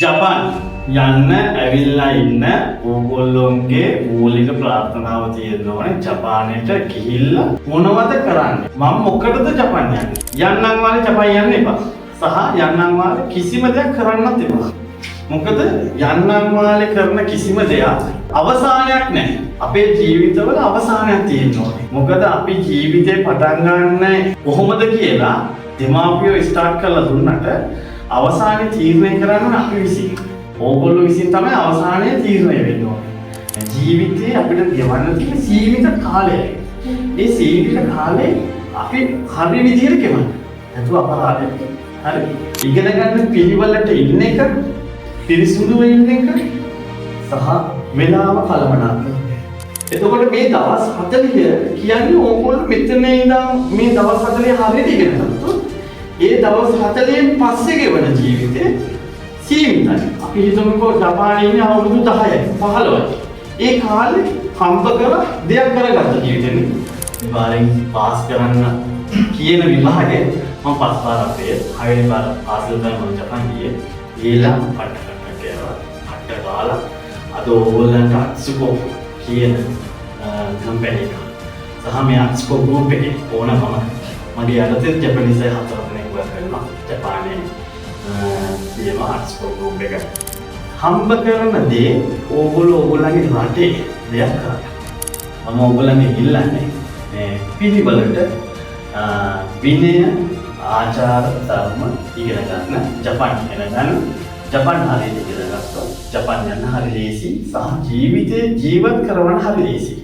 ජපාන් යන්න ඇවිල්ලා ඉන්න ඕගොල්ලොන්ගේ මූලික ප්‍රාර්ථනාව තියෙනවා ජපානයට ගිහිල්ලා මොනවද කරන්නේ? මම මොකටද ජපාන් යන්නේ? යන්නම් වාලේ ජපාන් යන්න එපා. සහ යන්නම් වාලේ කිසිම දෙයක් කරන්නත් එපා. මොකද යන්නම් වාලේ කරන කිසිම දෙයක් අවසානයක් නැහැ. අපේ ජීවිතවල අවසානයක් තියෙනවා. මොකද අපි ජීවිතේ පටන් ගන්න කොහොමද කියලා දෙමාපියෝ ස්ටාර්ට් කරලා දුන්නට අවසානයේ තීරණය කරන්න අපි විසින්. ඕගොල්ලෝ විසින් තමයි අවසානයේ තීරණය වෙන්න ඕනේ. ජීවිතේ අපිට ගෙවන්න තියෙන සීමිත කාලයයි. ඒ සීමිත කාලේ අපි හරි විදිහට ගෙවන්න. නැතුව අපරාධයක්. හරි. ඉගෙන ගන්න පිළිවෙලට ඉන්න එක, පිරිසුදු වෙන්න එක සහ වෙලාව කළමනාකරන. එතකොට මේ දවස් 40 කියන්නේ ඕගොල්ලෝ මෙතන ඉඳන් මේ දවස් 40 හරියට ඉගෙන ගන්නොත් ඒ දවස් 40න් පස්සේ ගෙවන ජීවිතේ සීමිතයි. අපි හිතමුකෝ ජපානයේ ඉන්නේ අවුරුදු 10යි 15යි. ඒ කාලේ හම්බ කර දෙයක් කරගත්ත ජීවිතෙන්නේ. විභාගයෙන් පාස් කරන්න කියන විභාගේ මම පස් පාරක් අපේ 6 වෙනි පාර පාසල් කරන ජපාන් ගියේ. ඊළඟ පට්ට ගාලා අද ඕගොල්ලන්ට අත්සුකෝ කියන කම්පැනි එක. සහ මේ අත්සුකෝ ගෲප් එකේ ඕනම මගේ අලුතෙන් ජපනීස් අය 4 දෙනෙක් වැඩ කරනවා ජපානයේ තියෙන අත්සුකෝ ගෲප් එක. හම්බ කරන දේ ඕගොල්ලන්ගේ රටේ දෙයක් කරන්න. මම ඕගොල්ලන්ගේ ඉල්ලන්නේ මේ පිළිවෙලට විනය ආචාර ධර්ම ඉගෙන ගන්න ජපාන් ඉගෙන ගන්න. ජපාන් හරියට ඉගෙන ගත්තොත් ජපාන් යන්න හරි ලේසි සහ ජීවිතේ ජීවත් කරවන්න හරි ලේසි.